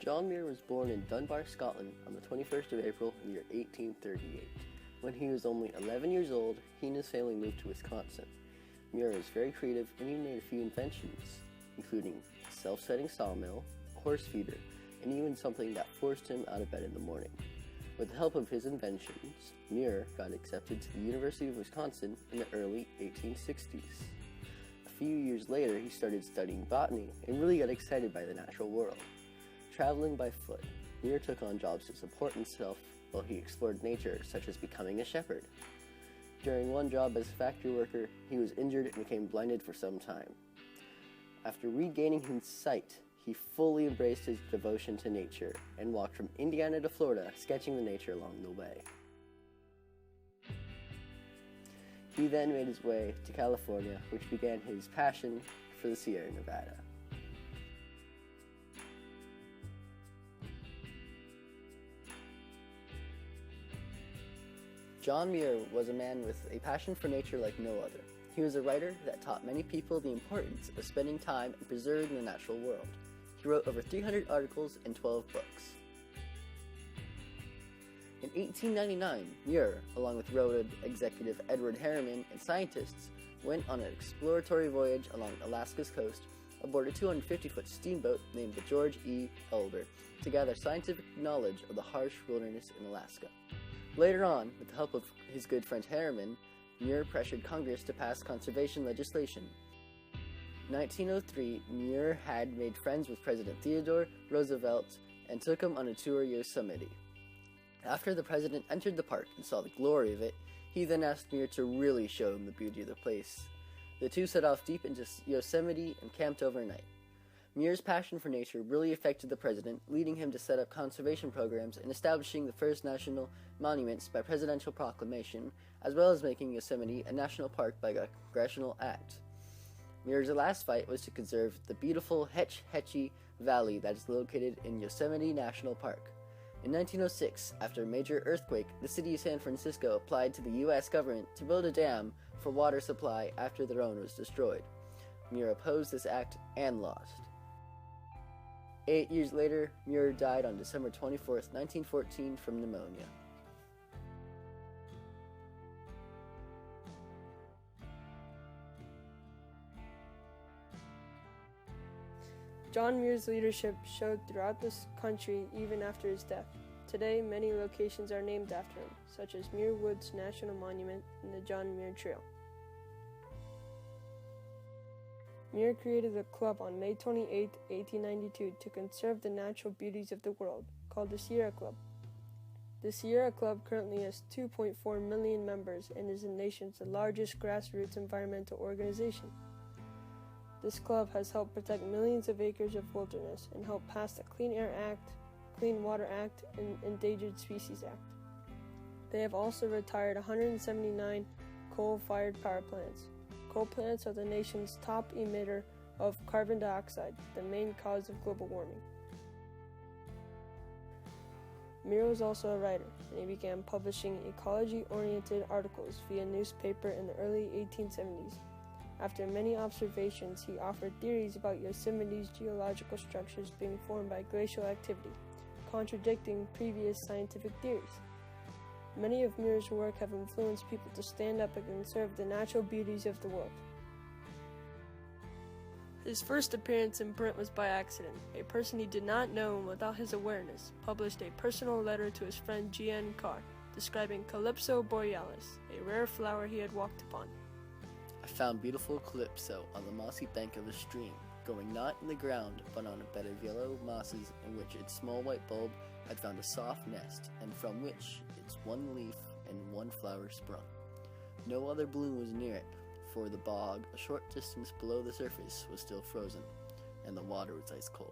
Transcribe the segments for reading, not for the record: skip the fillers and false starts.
John Muir was born in Dunbar, Scotland on the 21st of April in the year 1838. When he was only 11 years old, he and his family moved to Wisconsin. Muir was very creative and he made a few inventions, including a self-setting sawmill, a horse feeder, and even something that forced him out of bed in the morning. With the help of his inventions, Muir got accepted to the University of Wisconsin in the early 1860s. A few years later, he started studying botany and really got excited by the natural world. Traveling by foot, Muir took on jobs to support himself while he explored nature, such as becoming a shepherd. During one job as a factory worker, he was injured and became blinded for some time. After regaining his sight, he fully embraced his devotion to nature and walked from Indiana to Florida, sketching the nature along the way. He then made his way to California, which began his passion for the Sierra Nevada. John Muir was a man with a passion for nature like no other. He was a writer that taught many people the importance of spending time and preserving the natural world. He wrote over 300 articles and 12 books. In 1899, Muir, along with railroad executive Edward Harriman and scientists, went on an exploratory voyage along Alaska's coast aboard a 250-foot steamboat named the George E. Elder to gather scientific knowledge of the harsh wilderness in Alaska. Later on, with the help of his good friend Harriman, Muir pressured Congress to pass conservation legislation. In 1903, Muir had made friends with President Theodore Roosevelt and took him on a tour of Yosemite. After the president entered the park and saw the glory of it, he then asked Muir to really show him the beauty of the place. The two set off deep into Yosemite and camped overnight. Muir's passion for nature really affected the president, leading him to set up conservation programs and establishing the first national monuments by presidential proclamation, as well as making Yosemite a national park by a congressional act. Muir's last fight was to conserve the beautiful Hetch Hetchy Valley that is located in Yosemite National Park. In 1906, after a major earthquake, the city of San Francisco applied to the U.S. government to build a dam for water supply after their own was destroyed. Muir opposed this act and lost. 8 years later, Muir died on December 24, 1914, from pneumonia. John Muir's leadership showed throughout this country even after his death. Today, many locations are named after him, such as Muir Woods National Monument and the John Muir Trail. Muir created a club on May 28, 1892 to conserve the natural beauties of the world, called the Sierra Club. The Sierra Club currently has 2.4 million members and is the nation's largest grassroots environmental organization. This club has helped protect millions of acres of wilderness and helped pass the Clean Air Act, Clean Water Act, and Endangered Species Act. They have also retired 179 coal-fired power plants. Coal plants are the nation's top emitter of carbon dioxide, the main cause of global warming. Muir was also a writer, and he began publishing ecology-oriented articles via newspaper in the early 1870s. After many observations, he offered theories about Yosemite's geological structures being formed by glacial activity, contradicting previous scientific theories. Many of Muir's work have influenced people to stand up and conserve the natural beauties of the world. His first appearance in print was by accident. A person he did not know and without his awareness published a personal letter to his friend G.N. Carr, describing Calypso borealis, a rare flower he had walked upon. I found beautiful Calypso on the mossy bank of a stream, growing not in the ground, but on a bed of yellow mosses in which its small white bulb had found a soft nest, and from which its one leaf and one flower sprung. No other bloom was near it, for the bog, a short distance below the surface, was still frozen, and the water was ice cold.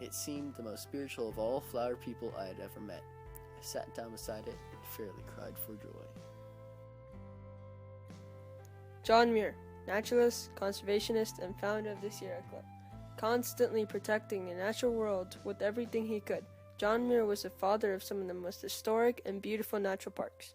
It seemed the most spiritual of all flower people I had ever met. I sat down beside it and fairly cried for joy. John Muir, naturalist, conservationist, and founder of the Sierra Club. Constantly protecting the natural world with everything he could, John Muir was the father of some of the most historic and beautiful natural parks.